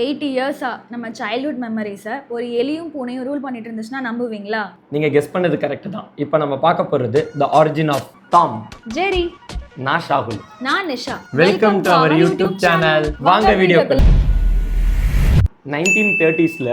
8 இயர்ஸா நம்ம சைல்ட்ஹுட் மெமரிஸை ஒரு எலியும் பூனையும் ரூல் பண்ணிட்டு இருந்துச்சுன்னா நம்புவீங்களா? நீங்க கெஸ் பண்ணது கரெக்ட் தான். இப்போ நம்ம பார்க்க போறது the origin of Tom. Jerry. நான் ஷாகுல். நான் Nisha. Welcome to our YouTube channel. வாங்க வீடியோக்குள்ள. 1930ஸ்ல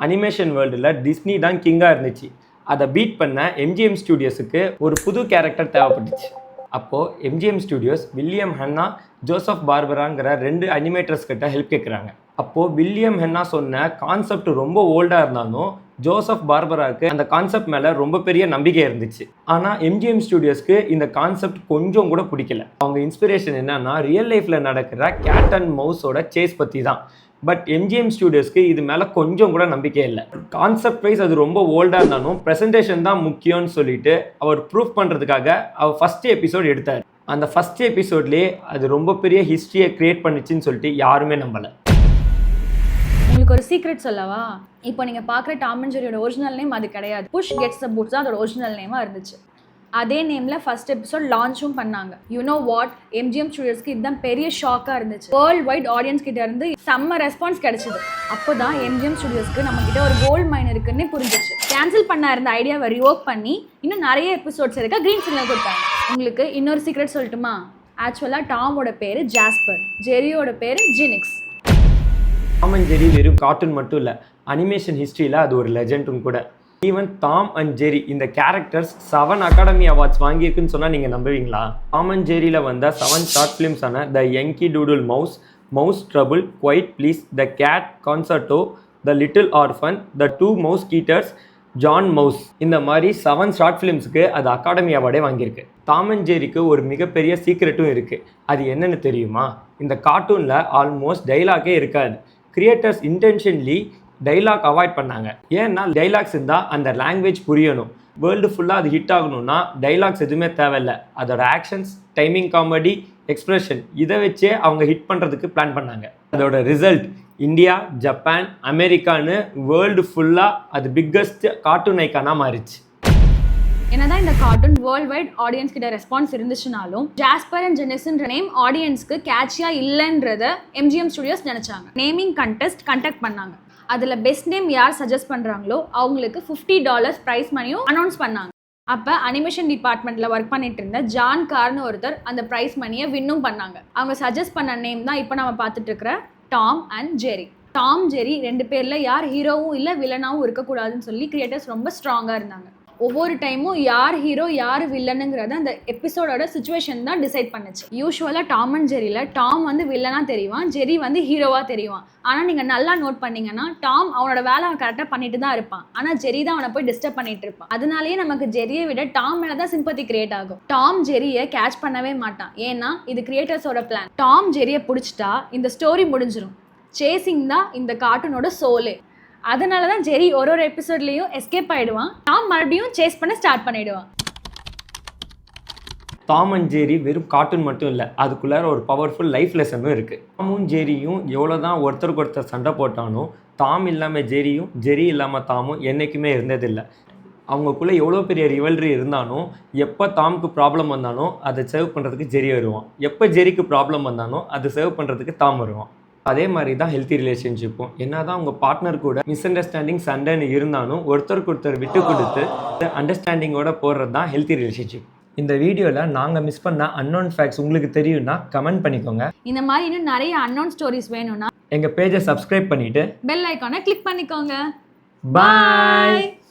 அனிமேஷன் வேர்ல்டுல டிஸ்னி தான் கிங்கா இருந்துச்சு. அதை பீட் பண்ண எம்ஜிஎம் ஸ்டுடியோஸுக்கு ஒரு புது கேரக்டர் தேவைப்பட்டுச்சு. அப்போது MGM studios William Hanna, Joseph பார்பராங்கிற 2 அனிமேட்டர்ஸ் கிட்ட ஹெல்ப் கேட்குறாங்க. அப்போது வில்லியம் ஹன்னா சொன்ன கான்செப்ட் ரொம்ப ஓல்டாக இருந்தாலும் ஜோசப் பார்பராவுக்கு அந்த கான்செப்ட் மேலே ரொம்ப பெரிய நம்பிக்கை இருந்துச்சு. ஆனால் எம்ஜிஎம் ஸ்டுடியோஸ்க்கு இந்த கான்செப்ட் கொஞ்சம் கூட பிடிக்கல. அவங்க இன்ஸ்பிரேஷன் என்னன்னா ரியல் லைஃப்பில் நடக்கிற கேட் அண்ட் மவுஸோட சேஸ் பற்றி தான். பட் எம்ஜிஎம் ஸ்டுடியோஸ்க்கு இது மேலே கொஞ்சம் கூட நம்பிக்கை இல்லை. கான்செப்ட் வைஸ் அது ரொம்ப ஓல்டாக இருந்தாலும் ப்ரெசன்டேஷன் தான் முக்கியம்னு சொல்லிட்டு அவர் ப்ரூஃப் பண்ணுறதுக்காக அவர் ஃபஸ்ட்டு எபிசோட் எடுத்தார். அந்த ஃபஸ்ட் எபிசோட்லேயே அது ரொம்ப பெரிய ஹிஸ்ட்ரியை க்ரியேட் பண்ணிச்சுன்னு சொல்லிட்டு யாருமே நம்பலை. உங்களுக்கு ஒரு சீக்ரெட் சொல்லவா? இப்போ நீங்கள் பார்க்குற டாம் அண்ட் ஜெரியோட ஒரிஜினல் நேம் அது கிடையாது. புஷ் கெட்ஸ் த பூட்ஸ் தான் அதோட ஒரிஜினல் நேமாக இருந்துச்சு. அதே நேமில் ஃபர்ஸ்ட் எபிசோட் லான்ச்சும் பண்ணாங்க. யூ நோ வாட், எம்ஜிஎம் ஸ்டுடியோஸ்க்கு இதுதான் பெரிய ஷாக்காக இருந்துச்சு. வேர்ல்ட் வைட் ஆடியன்ஸ் கிட்ட இருந்து செம்ம ரெஸ்பான்ஸ் கிடைச்சிது. அப்போ தான் எம்ஜிஎம் ஸ்டுடியோஸ்க்கு நம்ம கிட்ட ஒரு கோல்ட் மைன் இருக்குன்னு புரிஞ்சிச்சு. கேன்சல் பண்ண இருந்த ஐடியாவை ரிவோக் பண்ணி இன்னும் நிறைய எபிசோட்ஸ் இருக்க க்ரீன் சிக்னல் கொடுத்தாங்க. உங்களுக்கு இன்னொரு சீக்ரெட் சொல்லட்டுமா? ஆக்சுவலாக டாமோட பேர் ஜாஸ்பர், ஜெரியோட பேர் ஜினிக்ஸ். டாம் அண்ட் ஜெரி வெறும் கார்ட்டூன் மட்டும் இல்லை, அனிமேஷன் ஹிஸ்ட்ரியில் அது ஒரு லெஜெண்டும் கூட. ஈவன் டாம் அண்ட் ஜெரி இந்த கேரக்டர்ஸ் 7 அகாடமி அவார்ட்ஸ் வாங்கியிருக்குன்னு சொன்னால் நீங்கள் நம்புவீங்களா? டாம் அண்ட் ஜெரியில் வந்த 7 ஷார்ட் ஃபிலிம்ஸான the Yankee Doodle mouse, mouse trouble, quiet please, the cat concerto, the little orphan, the 2 Mouseketeers, Johann mouse, இந்த மாதிரி 7 ஷார்ட் ஃபிலிம்ஸுக்கு அது அகாடமி அவார்டே வாங்கியிருக்கு. டாம் அண்ட் ஜெரிக்கு ஒரு மிகப்பெரிய சீக்ரெட்டும் இருக்குது. அது என்னென்னு தெரியுமா? இந்த கார்ட்டூனில் ஆல்மோஸ்ட் டைலாகே இருக்காது. கிரியேட்டர்ஸ் இன்டென்ஷன்லி டைலாக் அவாய்ட் பண்ணாங்க. ஏன்னா டைலாக்ஸ் இருந்தால் அந்த லாங்குவேஜ் புரியணும். வேர்ல்டு ஃபுல்லாக அது ஹிட் ஆகணும்னா டைலாக்ஸ் எதுவுமே தேவையில்லை. அதோட ஆக்ஷன்ஸ், டைமிங், காமெடி, எக்ஸ்பிரஷன் இதை வச்சே அவங்க ஹிட் பண்ணுறதுக்கு பிளான் பண்ணாங்க. அதோட ரிசல்ட் இந்தியா, ஜப்பான், அமெரிக்கான்னு வேர்ல்டு ஃபுல்லாக அது பிக்கஸ்ட் கார்ட்டூன் ஐக்கானாக மாறிச்சு. என்னதான் இந்த கார்ட்டூன் வேர்ல்ட் வைட் ஆடியன்ஸ் கிட்ட ரெஸ்பான்ஸ் இருந்துச்சுனாலும் ஜாஸ்பர் அண்ட் ஜெனிக்ஸ்ன்ற நேம் ஆடியன்ஸ்க்கு கேட்சியா இல்லைன்றத எம்ஜிஎம் ஸ்டுடியோஸ் நினைச்சாங்க. நேமிங் கண்டெஸ்ட் கண்டக்ட் பண்ணாங்க. அதில் பெஸ்ட் நேம் யார் சஜஸ்ட் பண்ணுறாங்களோ அவங்களுக்கு $50 ப்ரைஸ் மணியும் அனௌன்ஸ் பண்ணாங்க. அப்போ அனிமேஷன் டிபார்ட்மெண்ட்டில் ஒர்க் பண்ணிட்டு இருந்த ஜான் கார்னு ஒருத்தர் அந்த ப்ரைஸ் மணியை வின்னும் பண்ணாங்க. அவங்க சஜஸ்ட் பண்ண நேம் தான் இப்போ நம்ம பார்த்துட்டு இருக்கிற டாம் அண்ட் ஜெரி. டாம், ஜெரி 2 பேரில் யார் ஹீரோவும் இல்லை வில்லனாகவும் இருக்கக்கூடாதுன்னு சொல்லி கிரியேட்டர்ஸ் ரொம்ப ஸ்ட்ராங்காக இருந்தாங்க. ஒவ்வொரு டைமும் யார் ஹீரோ யார் வில்லனுங்கிறத அந்த எபிசோடோட சுச்சுவேஷன் தான் டிசைட் பண்ணுச்சு. யூஸ்வலாக டாம் அண்ட் ஜெரியில் டாம் வந்து வில்லனாக தெரிவான், ஜெரி வந்து ஹீரோவாக தெரிவான். ஆனால் நீங்கள் நல்லா நோட் பண்ணீங்கன்னா டாம் அவனோட வேலை அவன் கரெக்டாக பண்ணிட்டு தான் இருப்பான். ஆனால் ஜெரி தான் அவனை போய் டிஸ்டர்ப் பண்ணிட்டு இருப்பான். அதனாலேயே நமக்கு ஜெரியை விட டாம் மேலே தான் சிம்பத்தி கிரியேட் ஆகும். டாம் ஜெரியை கேட்ச் பண்ணவே மாட்டான். ஏன்னா இது கிரியேட்டர்ஸோட பிளான். டாம் ஜெரியை பிடிச்சிட்டா இந்த ஸ்டோரி முடிஞ்சிடும். சேசிங் தான் இந்த கார்ட்டூனோட சோலே. அதனால தான் ஜெரி ஒரு எபிசோட்லேயும் எஸ்கேப் ஆகிடுவான். டாம் மறுபடியும் சேஸ் பண்ண ஸ்டார்ட் பண்ணிடுவான். டாம் அண்ட் ஜெரி வெறும் கார்ட்டூன் மட்டும் இல்லை, அதுக்குள்ளார ஒரு பவர்ஃபுல் லைஃப் லெசனும் இருக்குது. டாமும் ஜெரியும் எவ்வளோ தான் ஒருத்தருக்கு ஒருத்தர் சண்டை போட்டாலும் டாம் இல்லாமல் ஜெரியும், ஜெரி இல்லாமல் டாமும் என்றைக்குமே இருந்ததில்லை. அவங்களுக்குள்ளே எவ்வளோ பெரிய ரிவல்ரி இருந்தாலும் எப்போ டாமுக்கு ப்ராப்ளம் வந்தாலும் அதை சேவ் பண்ணுறதுக்கு ஜெரி வருவான். எப்போ ஜெரிக்கு ப்ராப்ளம் வந்தாலும் அதை சேவ் பண்ணுறதுக்கு டாம் வருவான். அதே மாதிரி தான் ஹெல்த்தி ரிலேஷன்ஷிப்பும். என்ன தான் உங்கள் பார்ட்னர் கூட மிஸ் அண்டர்ஸ்டாண்டிங் சண்டைன்னு இருந்தாலும் ஒருத்தருக்கு ஒருத்தர் விட்டு கொடுத்து அண்டர்ஸ்டாண்டிங்கோட போடுறது தான் ஹெல்த்தி ரிலேஷன்ஷிப். இந்த வீடியோவில் நாங்கள் மிஸ் பண்ண அன்னோன் ஃபேக்ட்ஸ் உங்களுக்கு தெரியும்னா கமெண்ட் பண்ணிக்கோங்க. இந்த மாதிரி இன்னும் நிறைய அன்னோன் ஸ்டோரிஸ் வேணும்னா எங்கள் பேஜை சப்ஸ்கிரைப் பண்ணிவிட்டு பெல் ஐக்கானை கிளிக் பண்ணிக்கோங்க. பாய்.